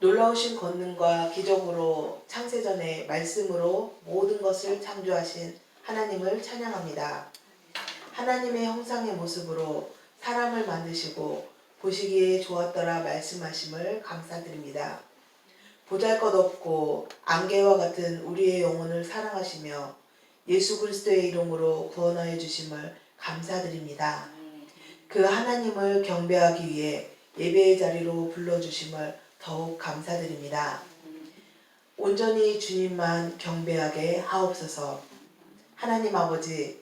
놀라우신 권능과 기적으로 창세전에 말씀으로 모든 것을 창조하신 하나님을 찬양합니다. 하나님의 형상의 모습으로 사람을 만드시고 보시기에 좋았더라 말씀하심을 감사드립니다. 보잘것없고 안개와 같은 우리의 영혼을 사랑하시며 예수 그리스도의 이름으로 구원하여 주심을 감사드립니다. 그 하나님을 경배하기 위해 예배의 자리로 불러주심을 더욱 감사드립니다. 온전히 주님만 경배하게 하옵소서. 하나님 아버지,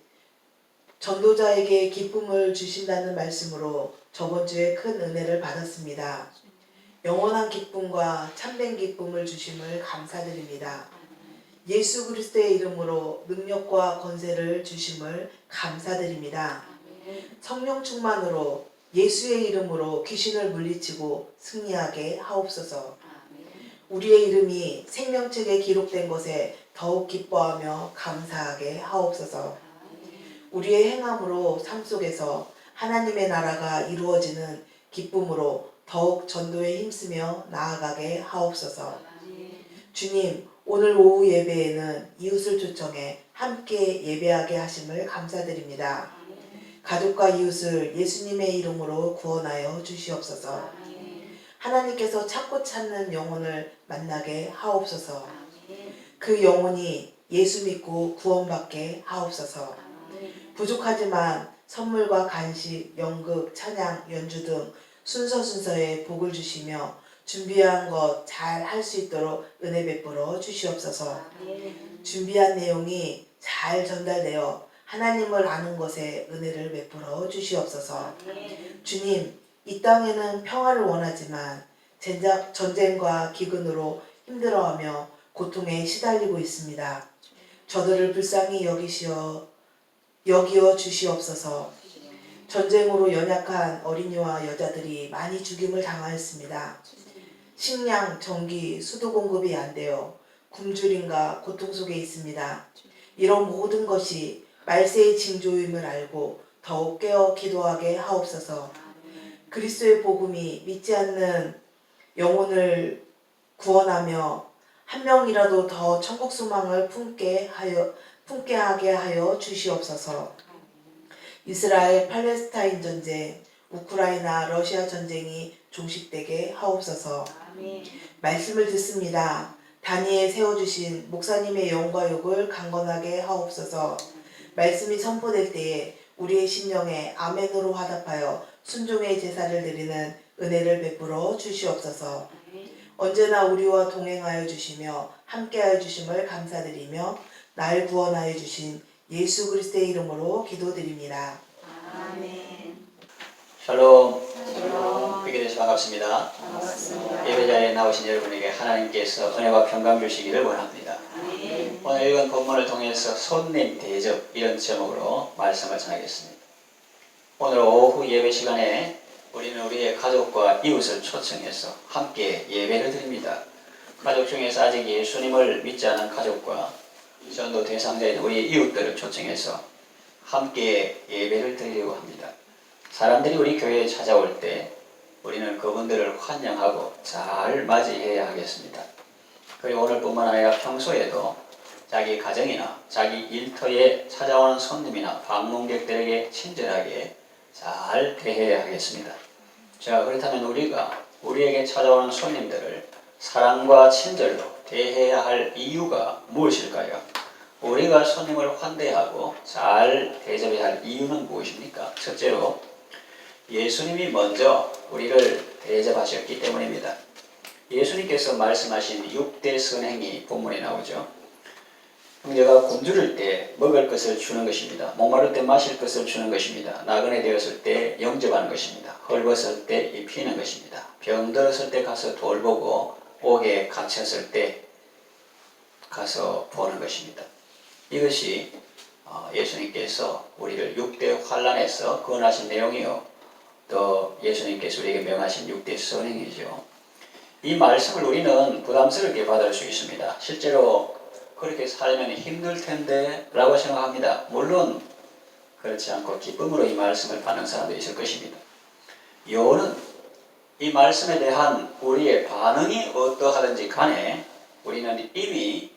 전도자에게 기쁨을 주신다는 말씀으로 저번 주에 큰 은혜를 받았습니다. 영원한 기쁨과 참된 기쁨을 주심을 감사드립니다. 예수 그리스도의 이름으로 능력과 권세를 주심을 감사드립니다. 성령 충만으로 예수의 이름으로 귀신을 물리치고 승리하게 하옵소서. 우리의 이름이 생명책에 기록된 것에 더욱 기뻐하며 감사하게 하옵소서. 우리의 행함으로 삶 속에서 하나님의 나라가 이루어지는 기쁨으로 더욱 전도에 힘쓰며 나아가게 하옵소서. 주님, 오늘 오후 예배에는 이웃을 초청해 함께 예배하게 하심을 감사드립니다. 가족과 이웃을 예수님의 이름으로 구원하여 주시옵소서. 하나님께서 찾고 찾는 영혼을 만나게 하옵소서. 그 영혼이 예수 믿고 구원받게 하옵소서. 부족하지만 선물과 간식, 연극, 찬양, 연주 등 순서순서에 복을 주시며 준비한 것 잘 할 수 있도록 은혜 베풀어 주시옵소서. 준비한 내용이 잘 전달되어 하나님을 아는 것에 은혜를 베풀어 주시옵소서. 주님, 이 땅에는 평화를 원하지만 전쟁과 기근으로 힘들어하며 고통에 시달리고 있습니다. 저들을 불쌍히 여기어 주시옵소서. 전쟁으로 연약한 어린이와 여자들이 많이 죽임을 당하였습니다. 식량, 전기, 수도 공급이 안 되어 굶주림과 고통 속에 있습니다. 이런 모든 것이 말세의 징조임을 알고 더욱 깨어 기도하게 하옵소서. 그리스도의 복음이 믿지 않는 영혼을 구원하며 한 명이라도 더 천국 소망을 품게 하게 하여 주시옵소서. 이스라엘 팔레스타인 전쟁, 우크라이나 러시아 전쟁이 종식되게 하옵소서. 말씀을 듣습니다. 단위에 세워주신 목사님의 영과 욕을 강건하게 하옵소서. 말씀이 선포될 때에 우리의 심령에 아멘으로 화답하여 순종의 제사를 드리는 은혜를 베풀어 주시옵소서. 언제나 우리와 동행하여 주시며 함께하여 주심을 감사드리며 날 구원하여 주신 예수 그리스도의 이름으로 기도드립니다. 아멘. 샬롬. 샬롬. 뵙게 되셔서 반갑습니다. 반갑습니다. 예배 자리에 나오신 여러분에게 하나님께서 은혜와 평강 주시기를 원합니다. 아멘. 오늘 읽은 본문을 통해서 손님 대접 이런 제목으로 말씀을 전하겠습니다. 오늘 오후 예배 시간에 우리는 우리의 가족과 이웃을 초청해서 함께 예배를 드립니다. 가족 중에서 아직 예수님을 믿지 않은 가족과 전도 대상자인 우리 이웃들을 초청해서 함께 예배를 드리려고 합니다. 사람들이 우리 교회에 찾아올 때 우리는 그분들을 환영하고 잘 맞이해야 하겠습니다. 그리고 오늘뿐만 아니라 평소에도 자기 가정이나 자기 일터에 찾아오는 손님이나 방문객들에게 친절하게 잘 대해야 하겠습니다. 자, 그렇다면 우리가 우리에게 찾아오는 손님들을 사랑과 친절로 대해야 할 이유가 무엇일까요? 우리가 손님을 환대하고 잘 대접해야 할 이유는 무엇입니까? 첫째로 예수님이 먼저 우리를 대접하셨기 때문입니다. 예수님께서 말씀하신 6대 선행이 본문에 나오죠. 형제가 굶주릴 때 먹을 것을 주는 것입니다. 목마를 때 마실 것을 주는 것입니다. 나그네 되었을 때 영접하는 것입니다. 헐벗을 때 입히는 것입니다. 병들었을 때 가서 돌보고 옥에 갇혔을 때 가서 보는 것입니다. 이것이 예수님께서 우리를 6대 환난에서 구원하신 내용이요, 또 예수님께서 우리에게 명하신 6대 선행이죠. 이 말씀을 우리는 부담스럽게 받을 수 있습니다. 실제로 그렇게 살면 힘들 텐데 라고 생각합니다. 물론 그렇지 않고 기쁨으로 이 말씀을 받는 사람도 있을 것입니다. 요는 이 말씀에 대한 우리의 반응이 어떠하든지 간에 우리는 이미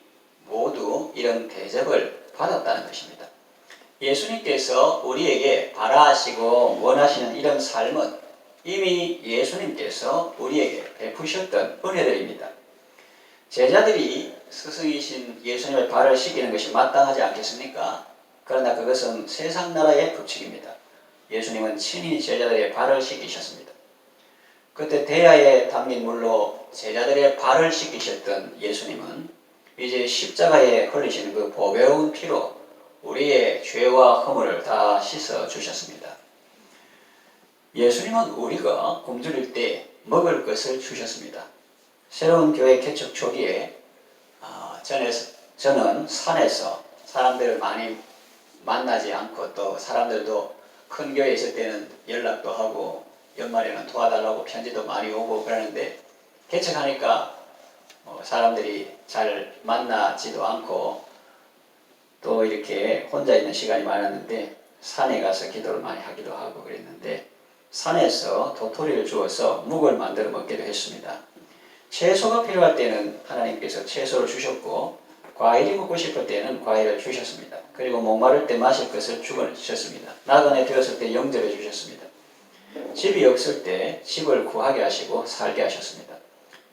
모두 이런 대접을 받았다는 것입니다. 예수님께서 우리에게 바라시고 원하시는 이런 삶은 이미 예수님께서 우리에게 베푸셨던 은혜들입니다. 제자들이 스승이신 예수님의 발을 씻기는 것이 마땅하지 않겠습니까? 그러나 그것은 세상 나라의 법칙입니다. 예수님은 친히 제자들의 발을 씻기셨습니다. 그때 대야에 담긴 물로 제자들의 발을 씻기셨던 예수님은 이제 십자가에 흘리시는 그 보배로운 피로 우리의 죄와 허물을 다 씻어 주셨습니다. 예수님은 우리가 굶주릴 때 먹을 것을 주셨습니다. 새로운 교회 개척 초기에 저는 산에서 사람들을 많이 만나지 않고 또 사람들도 큰 교회에 있을 때는 연락도 하고 연말에는 도와달라고 편지도 많이 오고 그러는데 개척하니까 사람들이 잘 만나지도 않고 또 이렇게 혼자 있는 시간이 많았는데 산에 가서 기도를 많이 하기도 하고 그랬는데 산에서 도토리를 주어서 묵을 만들어 먹기도 했습니다. 채소가 필요할 때는 하나님께서 채소를 주셨고 과일이 먹고 싶을 때는 과일을 주셨습니다. 그리고 목마를 때 마실 것을 주셨습니다. 나그네 되었을 때 영접해 주셨습니다. 집이 없을 때 집을 구하게 하시고 살게 하셨습니다.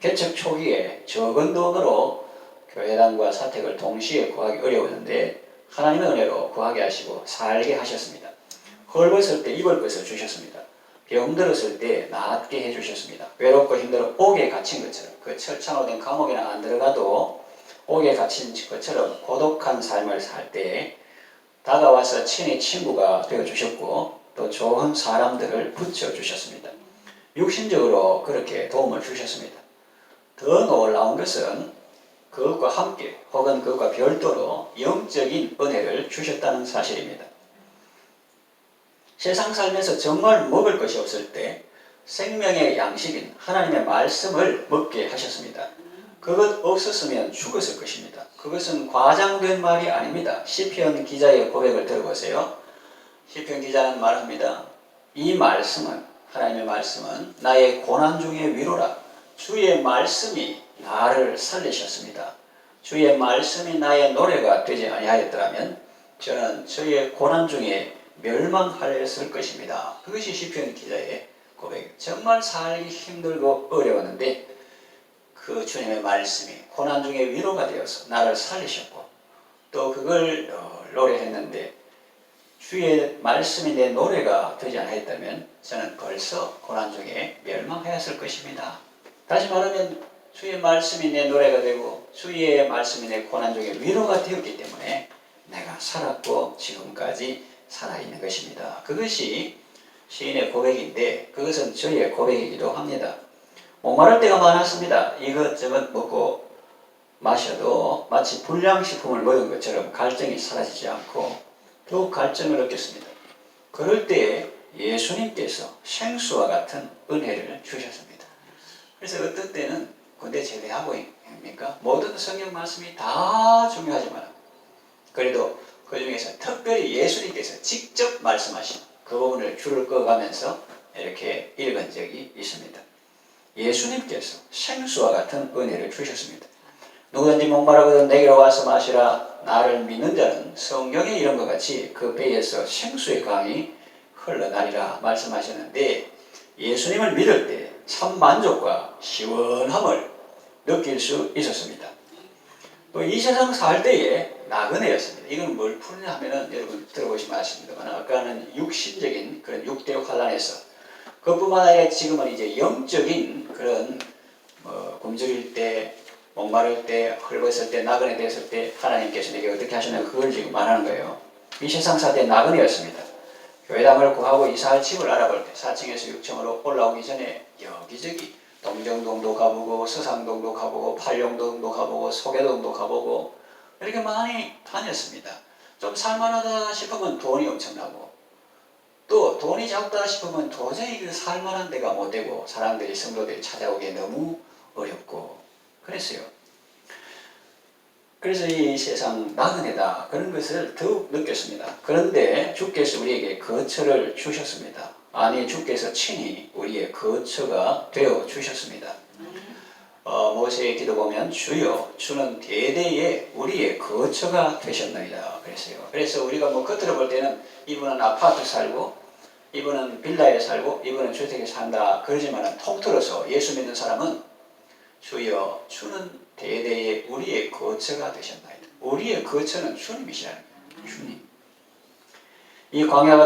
개척 초기에 적은 돈으로 교회당과 사택을 동시에 구하기 어려웠는데 하나님의 은혜로 구하게 하시고 살게 하셨습니다. 헐벗을 때 입을 것을 주셨습니다. 병들었을 때 낫게 해주셨습니다. 외롭고 힘들어 옥에 갇힌 것처럼 그 철창으로 된 감옥에는 안 들어가도 옥에 갇힌 것처럼 고독한 삶을 살 때 다가와서 친히 친구가 되어주셨고 또 좋은 사람들을 붙여주셨습니다. 육신적으로 그렇게 도움을 주셨습니다. 더 놀라운 것은 그것과 함께 혹은 그것과 별도로 영적인 은혜를 주셨다는 사실입니다. 세상 살면서 정말 먹을 것이 없을 때 생명의 양식인 하나님의 말씀을 먹게 하셨습니다. 그것 없었으면 죽었을 것입니다. 그것은 과장된 말이 아닙니다. 시편 기자의 고백을 들어보세요. 시편 기자는 말합니다. 이 말씀은 하나님의 말씀은 나의 고난 중의 위로라. 주의 말씀이 나를 살리셨습니다. 주의 말씀이 나의 노래가 되지 아니하였더라면 저는 저의 고난 중에 멸망하였을 것입니다. 그것이 시편 기자의 고백. 정말 살기 힘들고 어려웠는데 그 주님의 말씀이 고난 중에 위로가 되어서 나를 살리셨고 또 그걸 노래했는데 주의 말씀이 내 노래가 되지 않았다면 저는 벌써 고난 중에 멸망하였을 것입니다. 다시 말하면 주의 말씀이 내 노래가 되고 주의 말씀이 내 고난 중에 위로가 되었기 때문에 내가 살았고 지금까지 살아있는 것입니다. 그것이 시인의 고백인데 그것은 저의 고백이기도 합니다. 목마를 때가 많았습니다. 이것저것 먹고 마셔도 마치 불량식품을 먹은 것처럼 갈증이 사라지지 않고 더욱 갈증을 느꼈습니다. 그럴 때 예수님께서 생수와 같은 은혜를 주셨습니다. 그래서 어떤 때는 군대 제대하고입니까? 모든 성경 말씀이 다 중요하지만 그래도 그 중에서 특별히 예수님께서 직접 말씀하신 그 부분을 줄을 꺼가면서 이렇게 읽은 적이 있습니다. 예수님께서 생수와 같은 은혜를 주셨습니다. 누구든지 목마르거든 내게로 와서 마시라. 나를 믿는 자는 성경에 이런 것 같이 그 배에서 생수의 강이 흘러나리라 말씀하셨는데 예수님을 믿을 때 참 만족과 시원함을 느낄 수 있었습니다. 또 이 세상 살 때에 나그네였습니다. 이건 뭘 푸느냐 하면은 여러분 들어보시면 아십니다만 아까는 육신적인 그런 육대의 환란에서 그뿐만 아니라 지금은 이제 영적인 그런 굶주릴 때 목마를 때 헐벗을 때 나그네 됐을 때 하나님께서 내게 어떻게 하셨냐 그걸 지금 말하는 거예요. 이 세상 살 때 나그네였습니다. 교회당을 구하고 이사할 집을 알아볼 때 4층에서 6층으로 올라오기 전에 여기저기 동정동도 가보고 서상동도 가보고 팔룡동도 가보고 소계동도 가보고 이렇게 많이 다녔습니다. 좀 살만하다 싶으면 돈이 엄청나고 또 돈이 작다 싶으면 도저히 그 살만한 데가 못 되고 사람들이 성도들이 찾아오기 너무 어렵고 그랬어요. 그래서 이 세상 나그네다 그런 것을 더욱 느꼈습니다. 그런데 주께서 우리에게 거처를 주셨습니다. 아니 주께서 친히 우리의 거처가 되어 주셨습니다. 모세의 기도 보면 주여 주는 대대에 우리의 거처가 되셨나이다 그랬어요. 그래서 우리가 뭐 겉으로 볼 때는 이분은 아파트 살고 이분은 빌라에 살고 이분은 주택에 산다 그러지만 통틀어서 예수 믿는 사람은 주여 주는 대대에 우리의 거처가 되셨나이다. 우리의 거처는 주님이시라는 거예요. 주님. 이 광야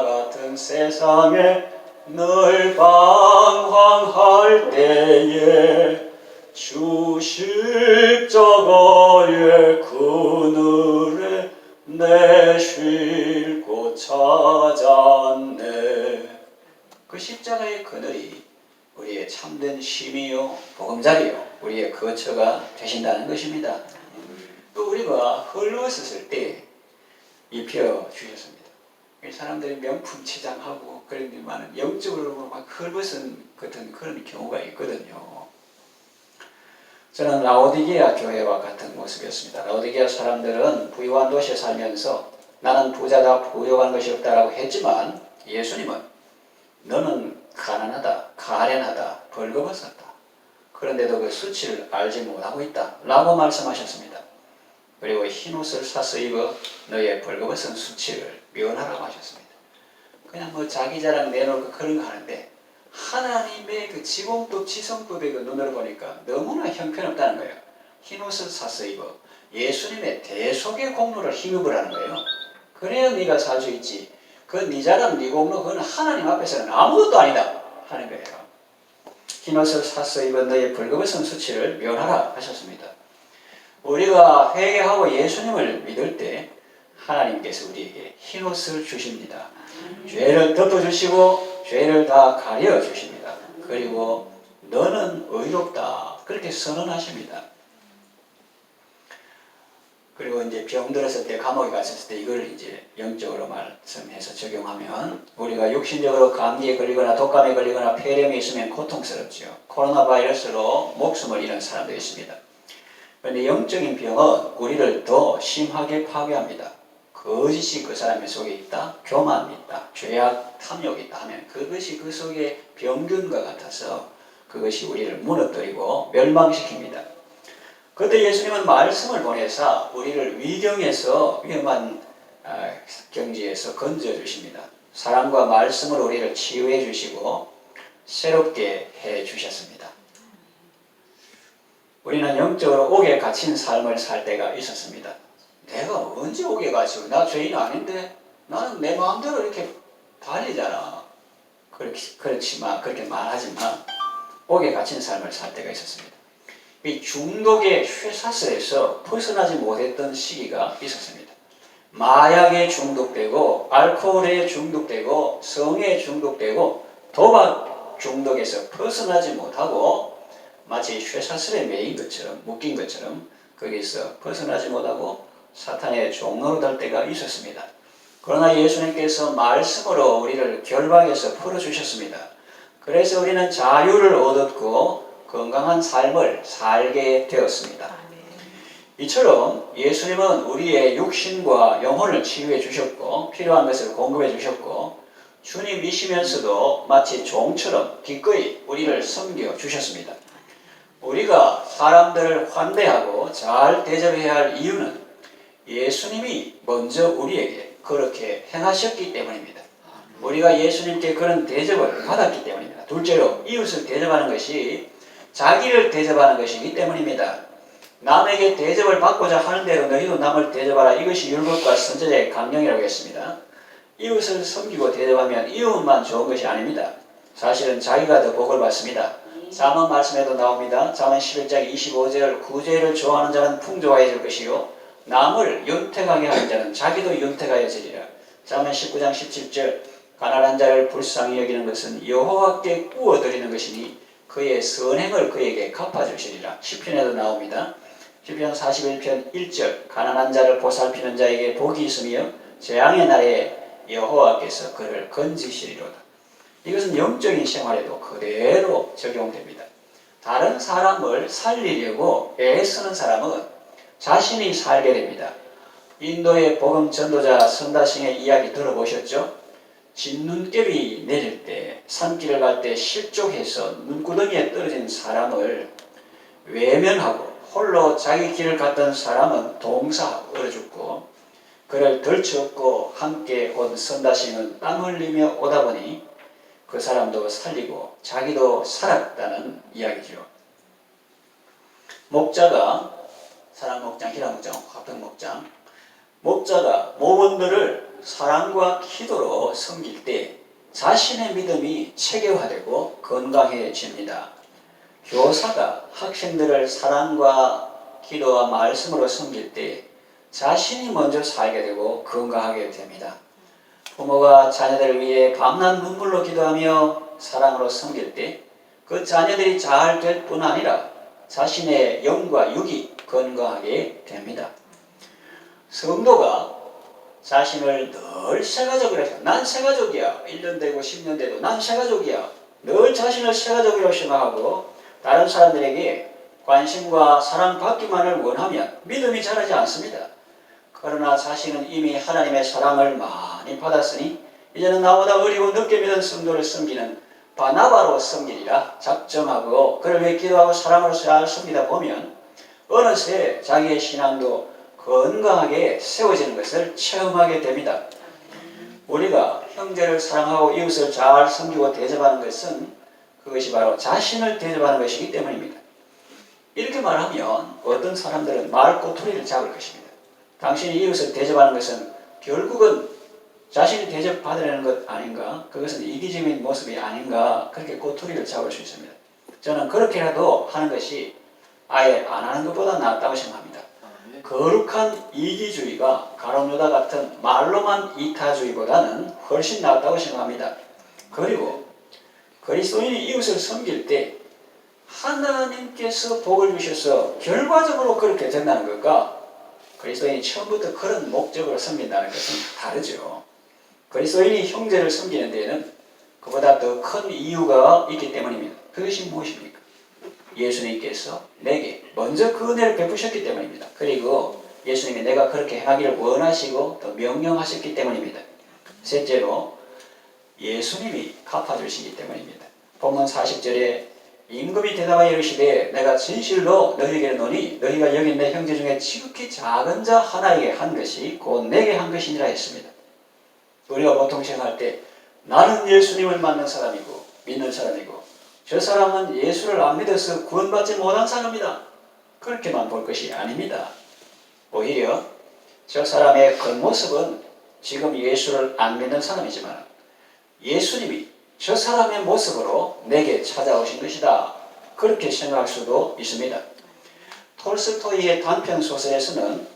같은 세상에 늘 방황할 때에 주 십자가의 그늘에 내 쉴 곳 찾았네. 그 십자가의 그늘이 우리의 참된 힘이요 보금자리요 우리의 거처가 되신다는 것입니다. 또 우리가 헐벗었을 때 입혀 주셨습니다. 사람들이 명품 치장하고 그런 데만은 영적으로 막 헐벗은 같은 그런 경우가 있거든요. 저는 라오디게아 교회와 같은 모습이었습니다. 라오디게아 사람들은 부유한 도시에 살면서 나는 부자다 부유한 것이 없다라고 했지만 예수님은 너는 가난하다 가련하다 벌거벗었다 그런데도 그 수치를 알지 못하고 있다 라고 말씀하셨습니다. 그리고 흰옷을 사서 입어 너의 벌거벗은 수치를 면하라고 하셨습니다. 그냥 뭐 자기 자랑 내놓고 그런 거 하는데 하나님의 그 지공법 지성법의 그 눈으로 보니까 너무나 형편없다는 거예요. 흰옷을 사서 입어 예수님의 대속의 공로를 힘입으라는 거예요. 그래야 네가 살 수 있지. 그 네 자랑 네 공로 그건 하나님 앞에서는 아무것도 아니다 하는 거예요. 흰옷을 사서 입어 너의 벌거벗은 수치를 면하라 하셨습니다. 우리가 회개하고 예수님을 믿을 때 하나님께서 우리에게 흰옷을 주십니다. 죄를 덮어주시고 죄를 다 가려주십니다. 그리고 너는 의롭다 그렇게 선언하십니다. 그리고 이제 병들었을 때 감옥에 갔을 때 이걸 이제 영적으로 말씀해서 적용하면 우리가 육신적으로 감기에 걸리거나 독감에 걸리거나 폐렴이 있으면 고통스럽죠. 코로나 바이러스로 목숨을 잃은 사람도 있습니다. 그런데 영적인 병은 우리를 더 심하게 파괴합니다. 거짓이 그 사람의 속에 있다, 교만이 있다, 죄악, 탐욕이 있다 하면 그것이 그 속에 병균과 같아서 그것이 우리를 무너뜨리고 멸망시킵니다. 그때 예수님은 말씀을 보내사 우리를 위경에서 위험한 경지에서 건져주십니다. 사랑과 말씀으로 우리를 치유해 주시고 새롭게 해 주셨습니다. 우리는 영적으로 옥에 갇힌 삶을 살 때가 있었습니다. 내가 언제 옥에 갇히고 나 죄인 아닌데 나는 내 마음대로 이렇게 달리잖아. 그렇게 말하지만 옥에 갇힌 삶을 살 때가 있었습니다. 이 중독의 쇠사슬에서 벗어나지 못했던 시기가 있었습니다. 마약에 중독되고 알코올에 중독되고 성에 중독되고 도박 중독에서 벗어나지 못하고 마치 쇠사슬에 매인 것처럼 묶인 것처럼 거기서 벗어나지 못하고 사탄의 종로로 될 때가 있었습니다. 그러나 예수님께서 말씀으로 우리를 결박에서 풀어주셨습니다. 그래서 우리는 자유를 얻었고 건강한 삶을 살게 되었습니다. 이처럼 예수님은 우리의 육신과 영혼을 치유해 주셨고 필요한 것을 공급해 주셨고 주님이시면서도 마치 종처럼 기꺼이 우리를 섬겨 주셨습니다. 우리가 사람들을 환대하고 잘 대접해야 할 이유는 예수님이 먼저 우리에게 그렇게 행하셨기 때문입니다. 우리가 예수님께 그런 대접을 받았기 때문입니다. 둘째로 이웃을 대접하는 것이 자기를 대접하는 것이기 때문입니다. 남에게 대접을 받고자 하는 대로 너희도 남을 대접하라. 이것이 율법과 선지자의 강령이라고 했습니다. 이웃을 섬기고 대접하면 이웃만 좋은 것이 아닙니다. 사실은 자기가 더 복을 받습니다. 잠언 말씀에도 나옵니다. 잠언 11장 25절 구제를 좋아하는 자는 풍족하여질 것이요 남을 윤택하게 하는 자는 자기도 윤택하여지리라. 잠언 19장 17절 가난한 자를 불쌍히 여기는 것은 여호와께 구워드리는 것이니 그의 선행을 그에게 갚아주시리라. 시편에도 나옵니다. 시편 41편 1절 가난한 자를 보살피는 자에게 복이 있으며 재앙의 날에 여호와께서 그를 건지시리로다. 이것은 영적인 생활에도 그대로 적용됩니다. 다른 사람을 살리려고 애쓰는 사람은 자신이 살게 됩니다. 인도의 복음 전도자 선다싱의 이야기 들어보셨죠? 진눈깨비 내릴 때 산길을 갈 때 실족해서 눈구덩이에 떨어진 사람을 외면하고 홀로 자기 길을 갔던 사람은 동사하고 얼어 죽고 그를 덜치없고 함께 온 선다시는 땀 흘리며 오다 보니 그 사람도 살리고 자기도 살았다는 이야기죠. 목자가 사랑목장, 희랑목장, 화평목장 목자가 모범들을 사랑과 기도로 섬길 때 자신의 믿음이 체계화되고 건강해집니다. 교사가 학생들을 사랑과 기도와 말씀으로 섬길 때 자신이 먼저 살게 되고 건강하게 됩니다. 부모가 자녀들을 위해 밤낮 눈물로 기도하며 사랑으로 섬길 때 그 자녀들이 잘 될 뿐 아니라 자신의 영과 육이 건강하게 됩니다. 성도가 자신을 늘 새가족이라 해서 난 새가족이야. 1년 되고 10년 돼도 난 새가족이야. 늘 자신을 새가족이라고 생각하고 다른 사람들에게 관심과 사랑받기만을 원하면 믿음이 자라지 않습니다. 그러나 자신은 이미 하나님의 사랑을 많이 받았으니 이제는 나보다 어리고 늦게 믿은 성도를 섬기는 바나바로 섬기리라 작정하고 그를 위해 기도하고 사랑으로 잘 섬기다 보면 어느새 자기의 신앙도 건강하게 세워지는 것을 체험하게 됩니다. 우리가 형제를 사랑하고 이웃을 잘 섬기고 대접하는 것은 그것이 바로 자신을 대접하는 것이기 때문입니다. 이렇게 말하면 어떤 사람들은 말꼬투리를 잡을 것입니다. 당신이 이웃을 대접하는 것은 결국은 자신이 대접받으려는 것 아닌가? 그것은 이기적인 모습이 아닌가? 그렇게 꼬투리를 잡을 수 있습니다. 저는 그렇게라도 하는 것이 아예 안 하는 것보다 낫다고 생각합니다. 거룩한 이기주의가 가론유다 같은 말로만 이타주의보다는 훨씬 낫다고 생각합니다. 그리고 그리스도인이 이웃을 섬길 때 하나님께서 복을 주셔서 결과적으로 그렇게 된다는 것과 그리스도인이 처음부터 그런 목적으로 섬긴다는 것은 다르죠. 그리스도인이 형제를 섬기는 데에는 그보다 더 큰 이유가 있기 때문입니다. 그것이 무엇입니까? 예수님께서 내게 먼저 그 은혜를 베푸셨기 때문입니다. 그리고 예수님이 내가 그렇게 행하기를 원하시고 또 명령하셨기 때문입니다. 셋째로 예수님이 갚아주시기 때문입니다. 본문 40절에 임금이 대답하여 이르시되 내가 진실로 너희에게 이르노니 너희가 여기 내 형제 중에 지극히 작은 자 하나에게 한 것이 곧 내게 한 것이니라 했습니다. 우리가 보통 생각할 때 나는 예수님을 믿는 사람이고 저 사람은 예수를 안 믿어서 구원받지 못한 사람이다. 그렇게만 볼 것이 아닙니다. 오히려 저 사람의 겉모습은 지금 예수를 안 믿는 사람이지만 예수님이 저 사람의 모습으로 내게 찾아오신 것이다. 그렇게 생각할 수도 있습니다. 톨스토이의 단편 소설에서는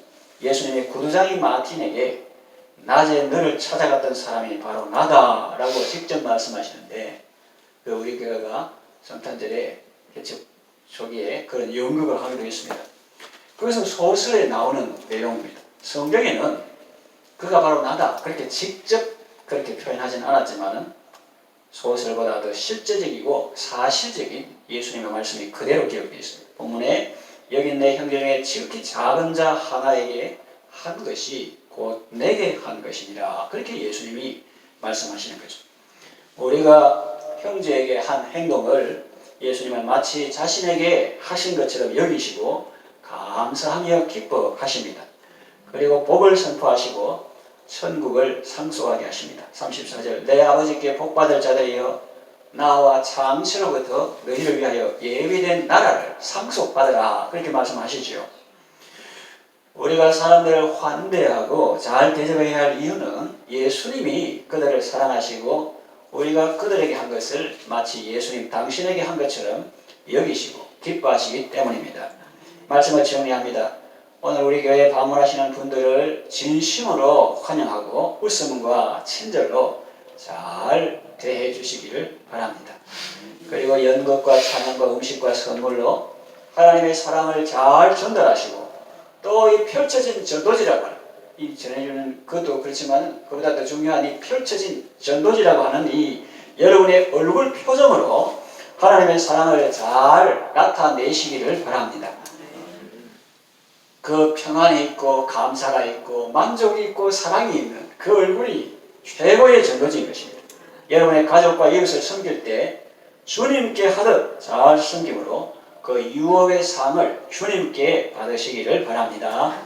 예수님이 구두장이 마틴에게 낮에 너를 찾아갔던 사람이 바로 나다라고 직접 말씀하시는데 우리 교회가 성탄절에 초기에 그런 연극을 하기로 했습니다. 그것은 소설에 나오는 내용입니다. 성경에는 그가 바로 나다 그렇게 직접 그렇게 표현하진 않았지만은 소설보다 더 실제적이고 사실적인 예수님의 말씀이 그대로 기록되어 있습니다. 본문에 여기 내 형제 중에 지극히 작은 자 하나에게 한 것이 곧 내게 한 것이니라. 그렇게 예수님이 말씀하시는 거죠. 우리가 형제에게 한 행동을 예수님은 마치 자신에게 하신 것처럼 여기시고 감사하며 기뻐하십니다. 그리고 복을 선포하시고 천국을 상소하게 하십니다. 34절 내 아버지께 복받을 자들이여 나와 창세로부터 너희를 위하여 예비된 나라를 상속받으라. 그렇게 말씀하시죠. 우리가 사람들을 환대하고 잘 대접해야 할 이유는 예수님이 그들을 사랑하시고 우리가 그들에게 한 것을 마치 예수님 당신에게 한 것처럼 여기시고 기뻐하시기 때문입니다. 말씀을 정리합니다. 오늘 우리 교회에 방문하시는 분들을 진심으로 환영하고 웃음과 친절로 잘 대해 주시기를 바랍니다. 그리고 연극과 찬양과 음식과 선물로 하나님의 사랑을 잘 전달하시고 또 이 펼쳐진 전도지라고 하는 이 전해주는 것도 그렇지만 그보다 더 중요한 이 펼쳐진 전도지라고 하는 이 여러분의 얼굴 표정으로 하나님의 사랑을 잘 나타내시기를 바랍니다. 그 평안이 있고 감사가 있고 만족이 있고 사랑이 있는 그 얼굴이 최고의 전도지인 것입니다. 여러분의 가족과 이웃을 섬길 때 주님께 하듯 잘 섬김으로 그 유업의 상을 주님께 받으시기를 바랍니다.